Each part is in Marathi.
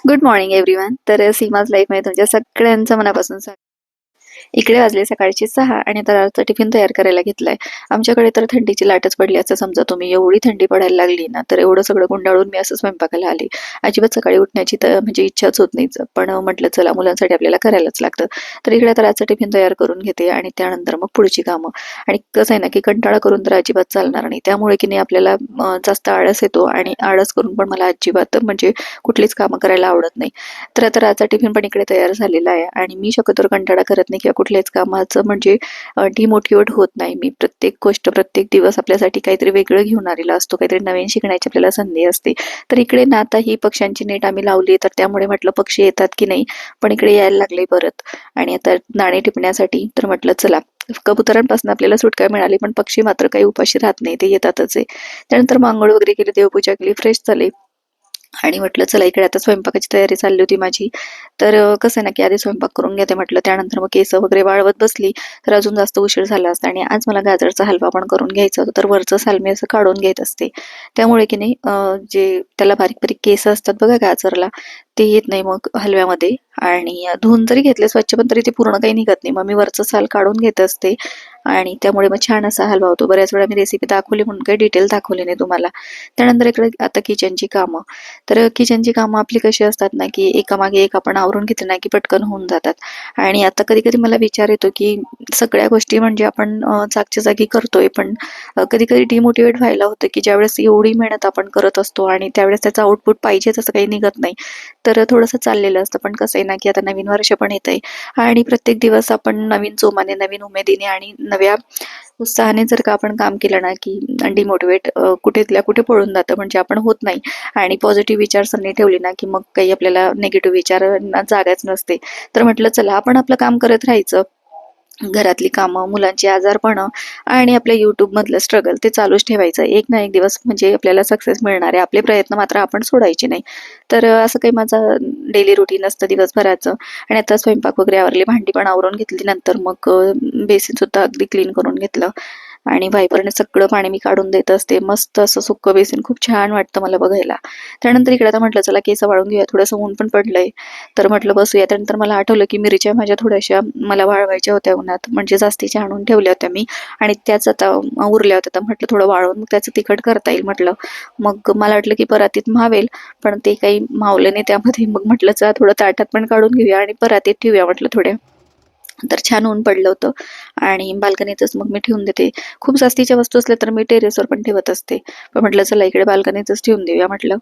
Good morning everyone. तर सीमाज लाईफमध्ये तुमच्या सगळ्यांचं मनापासून स्वागत. इकडे वाजले सकाळचे 6 आणि आता रातचा टिफिन तयार करायला घेतलाय. आमच्याकडे तर थंडीची लाटच पडली असं समजा तुम्ही. एवढी थंडी पडायला लागली ना, तर एवढं सगळं गुंडाळून मी असं स्वयंपाकाला आले. अजिबात सकाळी उठण्याची तर म्हणजे इच्छाच होत नाही. पण म्हटलं चला मुलांसाठी आपल्याला करायलाच लागतं. तर इकडे आता रातचा टिफिन तयार करून घेते आणि त्यानंतर मग पुढची कामं. आणि कसं आहे ना, की कंटाळा करून तर अजिबात चालणार नाही. त्यामुळे की नाही आपल्याला जास्त आळस येतो आणि आळस करून पण मला अजिबात म्हणजे कुठलीच कामं करायला आवडत नाही. तर आता रातचा टिफिन पण इकडे तयार झालेला आहे आणि मी शक्यतो कंटाळा करत नाही किंवा कुठल्याच कामाचं म्हणजे डिमोटिवेट होत नाही मी. प्रत्येक गोष्ट प्रत्येक दिवस आपल्यासाठी काहीतरी वेगळं घेऊन आलेला असतो, काहीतरी नवीन शिकण्याची आपल्याला संधी असते. तर इकडे ना आता ही पक्ष्यांची नेट आम्ही लावली, तर त्यामुळे म्हटलं पक्षी येतात की नाही, पण इकडे यायला लागले परत. आणि आता दाणे टिपण्यासाठी तर म्हटलं चला, कबुतरांपासून आपल्याला सुटका मिळाली, पण पक्षी मात्र काही उपाशी राहत नाही, ते येतातच आहे. त्यानंतर मग अंघोळ वगैरे केली, देवपूजा केली, फ्रेश झाले आणि म्हटलं चला इकडे आता स्वयंपाकाची तयारी चालली होती माझी. तर कसं आहे ना, की आधी स्वयंपाक करून घेते म्हटलं, त्यानंतर मग केस वगैरे वाळवत बसली तर अजून जास्त उशीर झाला असता. आणि आज मला गाजरचा हलवा पण करून घ्यायचा होता, तर वरचं साल मी असं काढून घेत असते. त्यामुळे की नाही जे त्याला बारीक बारीक केस असतात बघा गाजरला, ते येत नाही मग हलव्यामध्ये. आणि धुवून जरी घेतले स्वच्छ पण तरी ते पूर्ण काही निघत नाही, मग मी वरचं साल काढून घेत असते. आणि त्यामुळे मग छान असा हलवा होतो. बऱ्याच वेळा मी रेसिपी दाखवली म्हणून काही डिटेल दाखवली नाही तुम्हाला. त्यानंतर इकडे आता किचनची कामं. तर किचनची कामं आपली कशी असतात ना, की एकामागे एक आपण आवरून घेतलं ना, की पटकन होऊन जातात. आणि आता कधी कधी मला विचार येतो, की सगळ्या गोष्टी म्हणजे आपण जागच्या जागी करतोय, पण कधी कधी डिमोटिवेट व्हायला होतं, की ज्यावेळेस एवढी मेहनत आपण करत असतो आणि त्यावेळेस त्याचं आउटपुट पाहिजे तसं काही निघत नाही. तर थोडंसं चाललेलं असतं. पण कसं आहे ना, की आता नवीन वर्ष पण येतंय आणि प्रत्येक दिवस आपण नवीन जोमाने, नवीन उमेदीने आणि नव्या उत्साहाने जर का आपण काम केलं ना, की डिमोटिवेट कुठेतल्या कुठे पळून जातं, म्हणजे आपण होत नाही. आणि पॉझिटिव्ह विचारसरणी ठेवली ना, की मग काही आपल्याला निगेटिव्ह विचारांना जागाच नसते. तर म्हटलं चला आपण आपलं काम करत राहायचं. घरातली कामं, मुलांची आजारपणं आणि आपल्या YouTube मधलं स्ट्रगल ते चालूच ठेवायचं. एक ना एक दिवस म्हणजे आपल्याला सक्सेस मिळणार आहे. आपले प्रयत्न मात्र आपण सोडायचे नाही. तर असं काही माझं डेली रुटीन असतं दिवसभराचं. आणि आता स्वयंपाक वगैरे आवरले, भांडी पण आवरून घेतली. नंतर मग बेसिन सुद्धा अगदी क्लीन करून घेतलं. आणि वायपरने सगळं पाणी मी काढून देत असते. मस्त असं सुक्कं बेसिन खूप छान वाटतं मला बघायला. त्यानंतर इकडे आता म्हटलं चला केस वाळून घेऊया, थोडंसं ऊन पण पडलंय. तर म्हटलं बसूया. त्यानंतर मला आठवलं, की मिरच्या माझ्या थोड्याशा मला वाळवायच्या होत्या उन्हात, म्हणजे जास्तीच्या आणून ठेवल्या होत्या मी. आणि त्याच आता उरल्या होत्या, तर म्हटलं थोडं वाळवून मग त्याचं तिखट करता येईल म्हटलं. मग मला वाटलं की परातीत मावेल, पण ते काही मावलं नाही त्यामध्ये. मग म्हटलं चला थोडं ताटात पण काढून घेऊया आणि परातीत ठेवूया म्हटलं थोड्या. तर छान ऊन पडलं होतं आणि बाल्कनीतच मग मी ठेवून देते. खूप जास्तीच्या वस्तू असल्या तर मी टेरेसवर पण ठेवत असते, पण म्हटलं चला इकडे बाल्कनीतच ठेवून देऊया म्हटलं.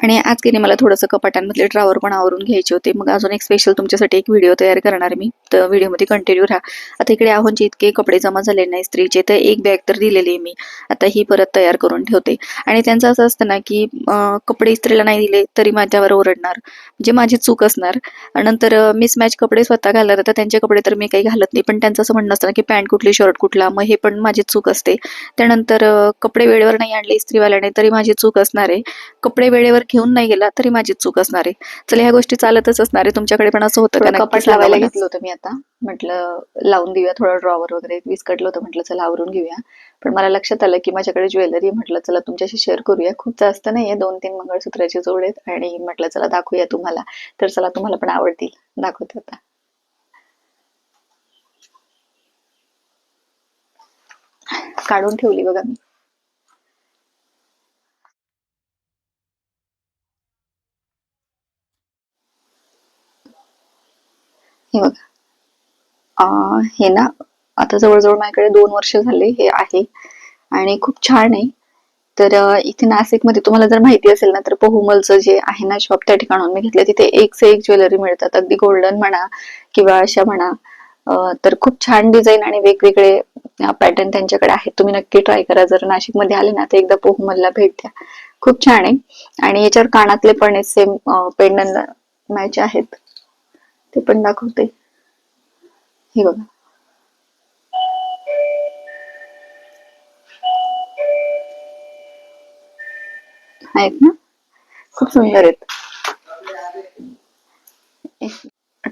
आणि आज की नाही मला थोडंसं कपाटांमधले ड्रॉवर पण आवरून घ्यायचे होते. मग अजून एक स्पेशल तुमच्यासाठी एक व्हिडिओ तयार करणार मी, तर व्हिडिओमध्ये कंटिन्यू राहा. आता इकडे आहोंचे इतके कपडे जमा झाले नाही इस्त्रीचे, तर एक बॅग तर दिलेली आहे मी. आता ही परत तयार करून ठेवते. आणि त्यांचं असं असतं ना, की कपडे इस्त्रीला नाही दिले तरी माझ्यावर ओरडणार, म्हणजे माझी चूक असणार. आणि नंतर मिसमॅच कपडे स्वतः घालणार, तर त्यांचे कपडे तर मी काही घालत नाही. पण त्यांचं असं म्हणणं असतं ना, की पॅन्ट कुठली शर्ट कुठला, मग हे पण माझी चूक असते. त्यानंतर कपडे वेळेवर नाही आणले इस्त्रीवाल्याने तरी माझी चूक असणार आहे. कपडे वेळेवर घेऊन नाही गेला तरी माझीच चूक असणार आहे. चला ह्या गोष्टी चालतच असणार आहे. तुमच्याकडे पण असं होतं का? नक्की कपाट सांगा लावायला मला. घेतलं होतं मी आता. म्हटलं लावून देऊया थोडं, ड्रॉवर वगैरे विस्कटलं होतं, म्हटलं चला आवरून घेऊया. पण मला लक्षात आलं की माझ्याकडे ज्वेलरी, म्हटलं चला तुमच्याशी शेअर करूया. खूप जास्त नाहीये, 2-3 मंगळसूत्राचे जोड आहेत आणि म्हटलं चला दाखवूया तुम्हाला. तर चला तुम्हाला पण आवडतील, दाखवते आता. काढून ठेवली बघा मी. हे बघा. हे ना आता जवळजवळ माझ्याकडे 2 वर्ष झाले हे आहे आणि खूप छान आहे. तर इथे नाशिकमध्ये तुम्हाला जर माहिती असेल ना, तर पहुमलचं जे आहे ना शॉप, त्या ठिकाणाहून मी घेतलं. तिथे एक से एक ज्वेलरी मिळतात, अगदी गोल्डन म्हणा किंवा अशा म्हणा. तर खूप छान डिझाईन आणि वेगवेगळे पॅटर्न त्यांच्याकडे आहेत. तुम्ही नक्की ट्राय करा. जर नाशिकमध्ये आले ना तर एकदा पहुमलला भेट द्या, खूप छान आहे. आणि याच्यावर कानातले पण सेम पेंडन मॅच आहेत, ते पण दाखवते. हे बघा. आहेत ना, खूप सुंदर आहेत.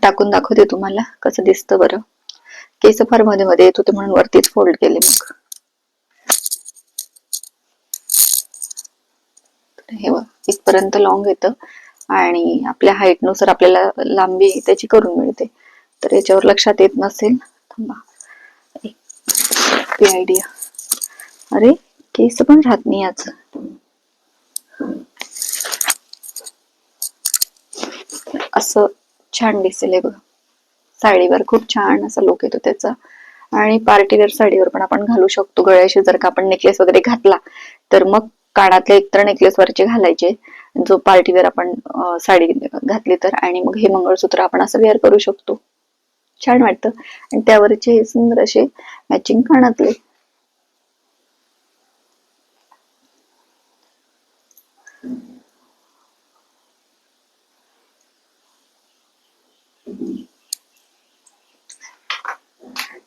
टाकून दाखवते तुम्हाला कसं दिसतं बरं. केस फार मध्ये मध्ये येत होते म्हणून वरतीच फोल्ड केले. मग हे बघ, इथपर्यंत लॉंग येतं आणि आपल्या हाईटनुसार आपल्याला लांबी त्याची करून मिळते. तर याच्यावर लक्षात येत नसेल, थांबा, ती आयडिया. अरे केस पण राहत नाही आज. असं छान दिसेल हे बघा. साडीवर खूप छान असा लुक येतो त्याचा. आणि पार्टीवेअर साडीवर पण आपण घालू शकतो. गळ्याशी जर का आपण नेकलेस वगैरे घातला तर मग कानातले एकतर नेकलेस वरचे घालायचे, जो पार्टीवेअर आपण साडी घातली तर, आणि मग हे मंगळसूत्र आपण असं वेअर करू शकतो. छान वाटतं. आणि त्यावरचे हे सुंदर असे मॅचिंग कानातले.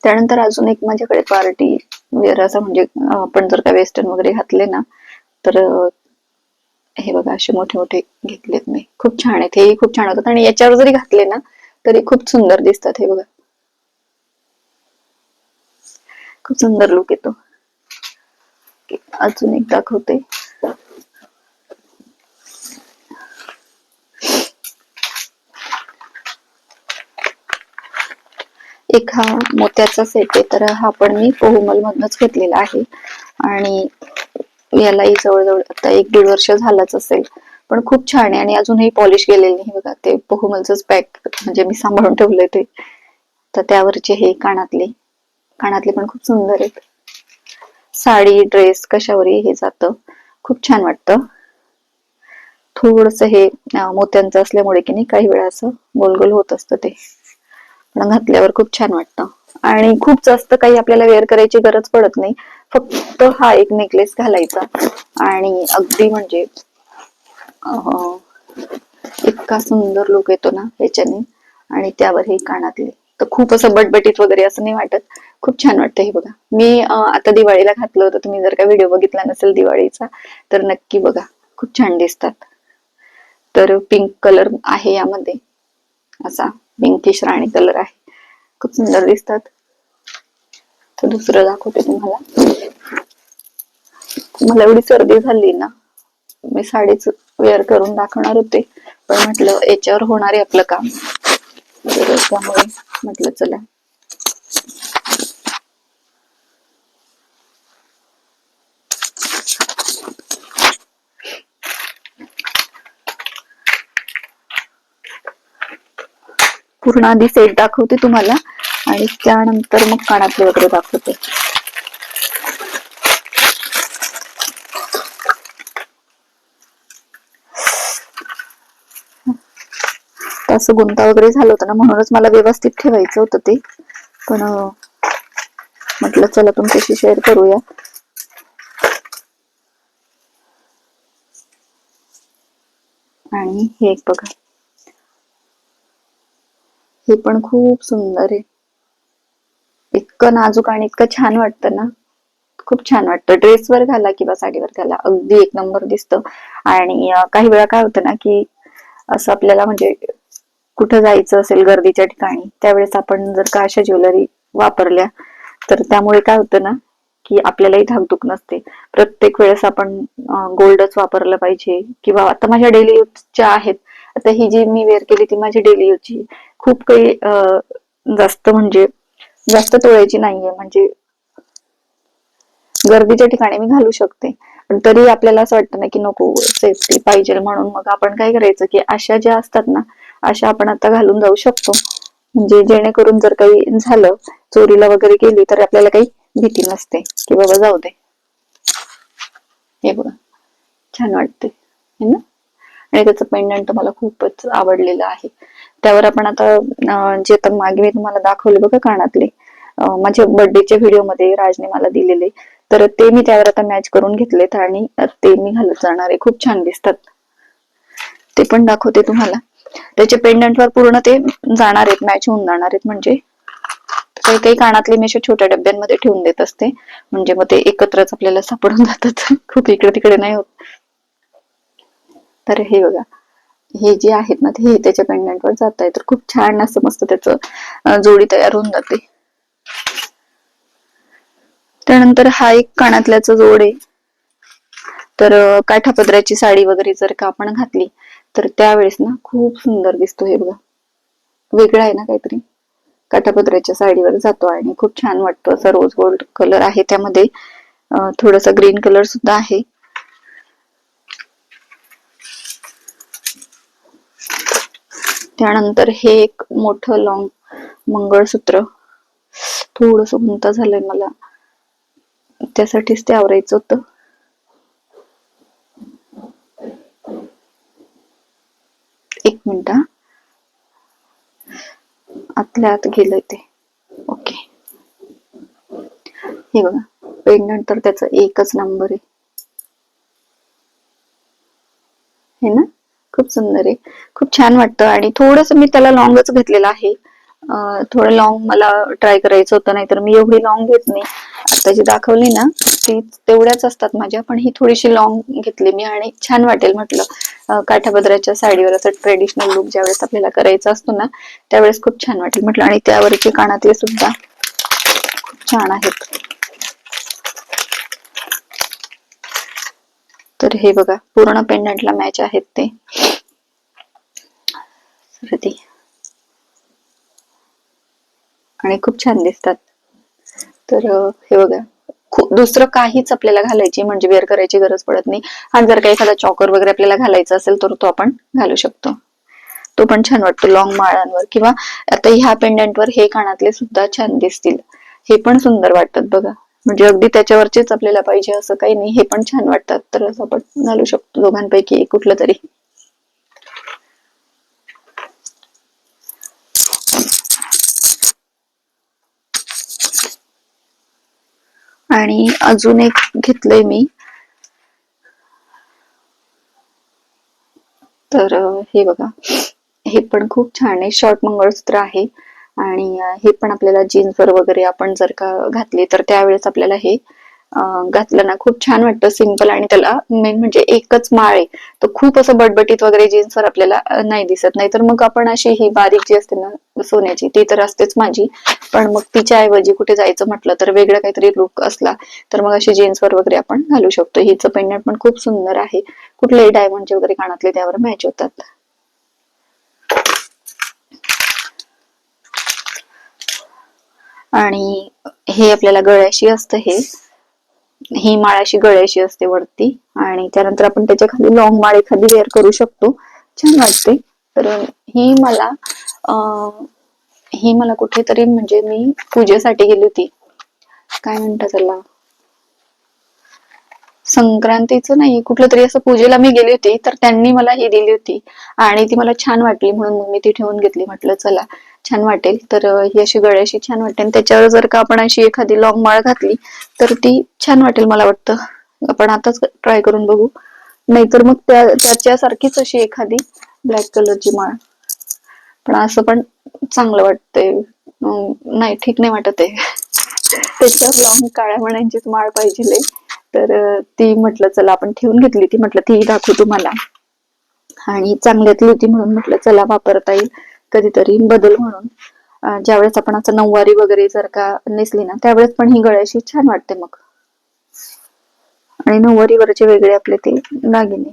त्यानंतर अजून एक माझ्याकडे पार्टी वेअर असं, म्हणजे आपण जर का वेस्टर्न वगैरे घातले ना तर हे बघा असे मोठे मोठे घेतलेत मी. खूप छान आहेत, हेही खूप छान होतात. आणि याच्यावर जरी घातले ना तरी खूप सुंदर दिसतात. हे बघा खूप सुंदर लुक येतो. अजून एक दाखवते. एक हा मोत्याचा सेट आहे. तर हा पण मी पोहुमल मधनच घेतलेला आहे. आणि यालाही जवळजवळ आता 1-1.5 वर्ष झालाच असेल. पण खूप छान आहे आणि अजूनही पॉलिश गेलेलं नाही बघा. ते पोहुमलचंच पॅक म्हणजे मी सांभाळून ठेवलंय ते. तर त्यावरचे हे कानातले, कानातले पण खूप सुंदर आहेत. साडी ड्रेस कशावरही हे जातं, खूप छान वाटतं. थोडस हे मोत्यांचं असल्यामुळे की नाही काही वेळा असं गोलगोल होत असतं ते, पण घातल्यावर खूप छान वाटतं. आणि खूप जास्त काही आपल्याला वेअर करायची गरज पडत नाही. फक्त हा एक नेकलेस घालायचा आणि अगदी म्हणजे इतका सुंदर लुक येतो ना ह्याच्याने. आणि त्यावर हे कानातले तर खूप असं बटबटीत वगैरे असं नाही वाटत, खूप छान वाटतं. हे बघा मी आता दिवाळीला घातलं होतं. तुम्ही जर का व्हिडिओ बघितला नसेल दिवाळीचा तर नक्की बघा, खूप छान दिसतात. तर पिंक कलर आहे यामध्ये, असा पिंकिश राणी कलर आहे, खूप सुंदर दिसतात. तर दुसरं दाखवते तुम्हाला. मला एवढी सर्दी झाली ना, मी साडीच वेअर करून दाखवणार होते, पण म्हटलं याच्यावर होणार आहे आपलं काम, तर त्यामुळे म्हटलं चला. पूर्ण आधी सेट दाखवते तुम्हाला आणि त्यानंतर मग कानातले वगैरे दाखवते. असं गुंता वगैरे झालं होतं ना, म्हणूनच मला व्यवस्थित ठेवायचं होतं ते, पण म्हटलं चला तुमच्याशी शेअर करूया. आणि हे एक बघा, हे पण खूप सुंदर आहे. इतकं नाजूक आणि इतकं छान वाटतं ना, खूप छान वाटतं. ड्रेसवर घाला किंवा साडीवर घाला, अगदी एक नंबर दिसतं. आणि काही वेळा काय होतं ना की असं आपल्याला म्हणजे कुठं जायचं असेल गर्दीच्या ठिकाणी, त्यावेळेस आपण जर का अशा ज्वेलरी वापरल्या तर त्यामुळे काय होतं ना की आपल्यालाही धाकधूक नसते. प्रत्येक वेळेस आपण गोल्डच वापरलं पाहिजे, किंवा आता माझ्या डेली यूजच्या आहेत. आता ही जी मी वेअर केली ती माझी डेली यूजची, खूप काही जास्त म्हणजे जास्त तोळ्याची नाहीये, म्हणजे गर्दीच्या ठिकाणी मी घालू शकते. पण तरी आपल्याला असं वाटतं ना की नको, सेफ्टी पाहिजे, म्हणून मग आपण काय करायचं की अशा ज्या असतात ना अशा आपण आता घालून जाऊ शकतो. म्हणजे जेणेकरून जर काही झालं, चोरीला वगैरे गेली तर आपल्याला काही भीती नसते की बाबा जाऊ दे. हे बघा छान वाटते है ना. आणि त्याचं पेंडंट मला खूपच आवडलेलं आहे. त्यावर आपण आता जे तर मागे मी तुम्हाला दाखवले बघा कानातले, माझ्या बर्थडेच्या व्हिडिओ मध्ये राजने मला दिलेले, तर ते मी त्यावर आता मॅच करून घेतलेत आणि ते मी घालत जाणार आहे. खूप छान दिसतात, ते पण दाखवते तुम्हाला. त्याचे पेंडंटवर पूर्ण ते जाणार आहेत, मॅच होऊन जाणार आहेत. म्हणजे काही काही कानातले मी अशा छोट्या डब्यांमध्ये ठेवून देत असते, म्हणजे मग ते एकत्रच आपल्याला सापडून जातात. खूप इकडे तिकडे नाही होत. तर हे बघा, हे जे आहेत ना ते त्याच्या पेंडंटवर जात आहे, तर खूप छान असं मस्त त्याचं जोडी तयार होऊन जाते. त्यानंतर हा एक कानातल्याचा जोड आहे. तर काठापदराची साडी वगैरे जर का आपण घातली तर त्यावेळेस ना खूप सुंदर दिसतो. हे बघा, वेगळा आहे ना काहीतरी, काठापदराच्या साडीवर जातो आणि खूप छान वाटतो. असा रोज गोल्ड कलर आहे त्यामध्ये, थोडासा ग्रीन कलर सुद्धा आहे. त्यानंतर हे एक मोठं लॉंग मंगळसूत्र, थोडस गुंता झालंय मला, त्यासाठीच ते आवरायचं होतं. एक मिनिट, आतल्या आत गेलंय ते. ओके, हे बघा पेंडंट तर त्याचा एकच नंबर आहे, हे ना, खूप सुंदर आहे, खूप छान वाटतं. आणि थोडस मी त्याला लॉंगच घेतलेलं आहे. थोडं लॉंग मला ट्राय करायचं होतं, नाहीतर मी एवढी लॉंग घेत नाही. आता जी दाखवली ना ती तेवढ्याच असतात माझ्या, पण ही थोडीशी लॉंग घेतली मी आणि छान वाटेल म्हटलं. काठापदराच्या साडीवर असं ट्रेडिशनल लुक ज्यावेळेस आपल्याला करायचा असतो ना, त्यावेळेस खूप छान वाटेल म्हटलं. आणि त्यावरचे कानातले सुद्धा खूप छान आहेत. तर हे बघा, पूर्ण पेंडंटला मॅच आहेत ते. आणि खूप छान दिसतात. तर हे बघा, दुसरं काहीच आपल्याला घालायची म्हणजे वेअर करायची गरज पडत नाही. आणि जर का एखादा चॉकर वगैरे आपल्याला घालायचा असेल तर तो आपण घालू शकतो. तो पण छान वाटतो लॉंग माळांवर, किंवा आता ह्या पेंडंटवर हे कानातले सुद्धा छान दिसतील. हे पण सुंदर वाटतात बघा, म्हणजे अगदी त्याच्यावरचेच आपल्याला पाहिजे असं काही नाही, हे पण छान वाटतात. तर असं आपण घालू शकतो दोघांपैकी कुठलं तरी. आणि अजून एक घेतलंय मी, तर हे बघा, हे पण खूप छान आहे, शॉर्ट मंगळसूत्र आहे. आणि हे पण आपल्याला जीन्सवर वगैरे आपण जर का घातले तर त्यावेळेस आपल्याला हे घातलं ना खूप छान वाटतं, सिंपल. आणि त्याला मेन म्हणजे एकच माळ आहे, तर खूप असं बटबटीत वगैरे जीन्सवर आपल्याला नाही दिसत. नाही तर मग आपण अशी ही बारीक जी असते ना सोन्याची, ती तर असतेच माझी, पण मग तिच्या ऐवजी कुठे जायचं म्हटलं तर वेगळं काहीतरी लुक असला तर मग अशी जीन्सवर वगैरे आपण घालू शकतो. हिचं पेंडंट पण खूप सुंदर आहे, कुठलेही डायमंडचे वगैरे कानातले त्यावर मॅच होतात. आणि हे आपल्याला गळ्याशी असतं, ही माळ अशी गळ्याशी असते वरती, आणि त्यानंतर आपण त्याच्या खाली लॉंग माळ एखादी वेअर करू शकतो, छान वाटते. तर ही मला ही मला कुठेतरी, म्हणजे मी पूजेसाठी गेली होती, काय म्हणतात त्याला, संक्रांतीचं नाही, कुठलं तरी असं पूजेला मी गेली होती, तर त्यांनी मला ही दिली होती आणि ती मला छान वाटली, म्हणून मग मी ती ठेवून घेतली. म्हटलं चला छान वाटेल. तर ही अशी गळ्याशी छान वाटते, आणि त्याच्यावर जर का आपण अशी एखादी लॉंग माळ घातली तर ती छान वाटेल मला वाटतं. आपण आताच ट्राय करून बघू, नाहीतर मग त्याच्यासारखीच अशी एखादी ब्लॅक कलरची माळ, पण असं पण चांगलं वाटतंय. नाही, ठीक नाही वाटत आहे. त्याच्यावर लॉंग काळ्या मण्यांचीच माळ पाहिजे. तर ती म्हटलं चला आपण ठेवून घेतली, ती म्हटलं ती दाखवू तुम्हाला, आणि चांगल्यातली होती म्हणून म्हटलं चला वापरता येईल कधीतरी बदल म्हणून. ज्यावेळेस आपण असं नऊवारी वगैरे जर का नेसली ना त्यावेळेस पण ही गळ्याशी छान वाटते मग. आणि नऊवारीवरचे वेगळे आपले ते दागिने.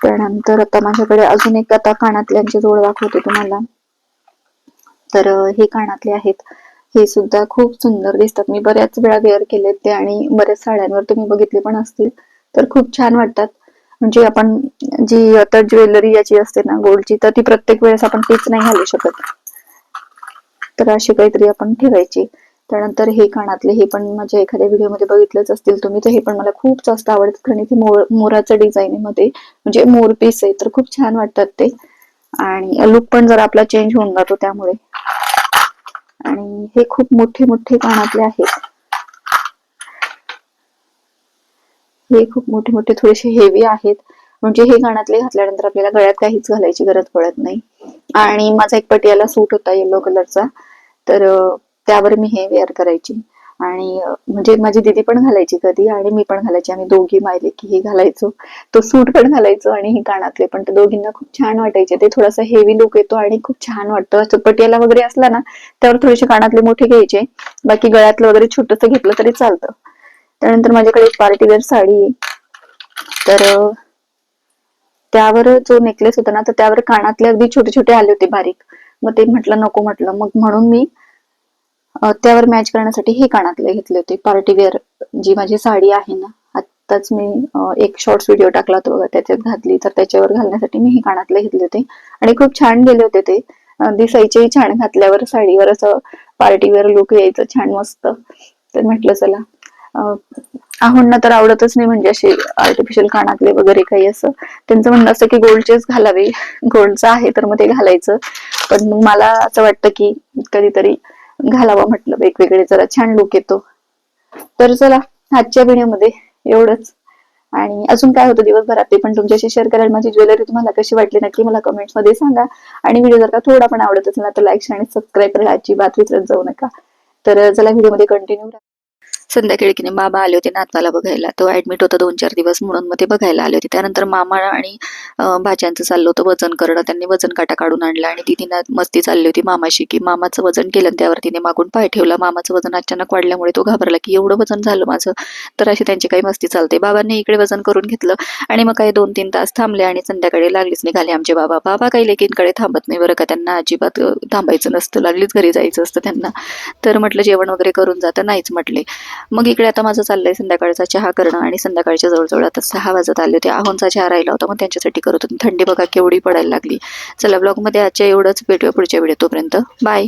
त्यानंतर आता माझ्याकडे अजून एक आता कानातल्यांची जोड दाखवते तुम्हाला. तर हे कानातले आहेत, हे सुद्धा खूप सुंदर दिसतात. मी बऱ्याच वेळा वेअर केलेत ते, आणि बऱ्याच साड्यांवर तुम्ही बघितले पण असतील, तर खूप छान वाटतात. म्हणजे आपण जी आता ज्वेलरी याची असते ना गोल्डची, तर ती प्रत्येक वेळेस आपण तीच नाही घालू शकत, तर अशी काहीतरी आपण ठेवायची. त्यानंतर हे कानातले, हे पण माझ्या एखाद्या व्हिडिओमध्ये बघितलंच असतील तुम्ही, तर हे पण मला खूप जास्त आवडतात, कारण ते मोराचं डिझाईन मध्ये, म्हणजे मोर पीस आहे, तर खूप छान वाटतात ते, आणि लुक पण जरा आपला चेंज होऊन जातो त्यामुळे. आणि हे खूप मोठे मोठे कानातले आहेत, हे खूप मोठे मोठे थोडेसे हेवी आहेत, म्हणजे हे कानातले घातल्यानंतर आपल्याला गळ्यात काहीच घालायची गरज पडत नाही. आणि माझा एक पटियाला सूट होता येलो कलरचा, तर त्यावर मी हे वेअर करायची. आणि म्हणजे माझी दीदी पण घालायची कधी, आणि मी पण घालायची, आम्ही दोघी मायले की हे घालायचो, तो सूट पण घालायचो आणि हे कानातले पण, तर दोघींना खूप छान वाटायचे. ते थोडासा हेवी लुक येतो आणि खूप छान वाटतं. असं पटियाला वगैरे असला ना त्यावर थोडेसे कानातले मोठे घ्यायचे, बाकी गळ्यातलं वगैरे छोटस घेतलं तरी चालतं. त्यानंतर माझ्याकडे एक पार्टीवेअर साडी आहे, तर त्यावर जो नेकलेस होता ना, तर त्यावर कानातले अगदी छोटे छोटे आले होते बारीक. मग ते म्हटलं नको म्हटलं, मग म्हणून मी त्यावर मॅच करण्यासाठी हे कानातले घेतले होते पार्टीवेअर. जी माझी साडी आहे ना, आत्ताच मी एक शॉर्ट्स व्हिडिओ टाकला होता बघा, त्याच्यात घातली, तर त्याच्यावर घालण्यासाठी मी हे कानातले घेतले होते आणि खूप छान गेले होते ते. दिसायचेही छान, घातल्यावर साडीवर असं पार्टीवेअर लुक यायचं छान मस्त. तर म्हटलं चला, आहोंना तर आवडतच नाही म्हणजे असे आर्टिफिशियल कानातले वगैरे काही असं. त्यांचं म्हणणं असतं की गोल्डचेच घालावे, गोल्डचं आहे तर मग ते घालायचं. पण मग मला असं वाटतं की कधीतरी घालावं म्हटलं, वेगवेगळे जरा छान लुक येतो. तर चला, आजच्या व्हिडिओमध्ये एवढंच. आणि अजून काय होतं दिवसभरात ते पण तुमच्याशी शेअर करायला. माझी ज्वेलरी तुम्हाला कशी वाटली नक्की मला कमेंट्स मध्ये सांगा. आणि व्हिडिओ जर का थोडा पण आवडत असेल ना, तर लाईक आणि सबस्क्राईब करायला अजिबात विसरत जाऊ नका. तर चला, व्हिडिओमध्ये कंटिन्यू. संध्याकाळी की नाही बाबा आले होते नातवाला बघायला. तो ऍडमिट होता 2-4 दिवस म्हणून मग ते बघायला आले होते. त्यानंतर मामा आणि भाच्यांचं चाललं होतं वजन करणं. त्यांनी वजन काटा काढून आणला आणि ती तिनं मस्ती चालली होती मामाशी की मामाचं वजन केलं, त्यावर तिने मागून पाय ठेवला. मामाचं वजन अचानक वाढल्यामुळे तो घाबरला की एवढं वजन झालं माझं. तर अशी त्यांची काही मस्ती चालते. बाबांनी इकडे वजन करून घेतलं आणि मग काही 2-3 तास थांबले आणि संध्याकाळी लागलीच निघाले आमचे बाबा. बाबा काही लेकींकडे थांबत नाही बरं का, त्यांना अजिबात थांबायचं नसतं, लागलीच घरी जायचं असतं त्यांना. तर म्हटलं जेवण वगैरे करून जातं, नाहीच म्हटले. मग इकडे आता माझं चाललंय संध्याकाळचा चहा करणं आणि संध्याकाळच्या जवळजवळ आता 6 वाजत आले होते. आहोंचा चहा राहिला होता, मग त्यांच्यासाठी करत होते. थंडी बघा केवढी पडायला लागली. चला, ब्लॉगमध्ये आजच्या एवढंच, भेटूया पुढच्या व्हिडिओ, तोपर्यंत बाय.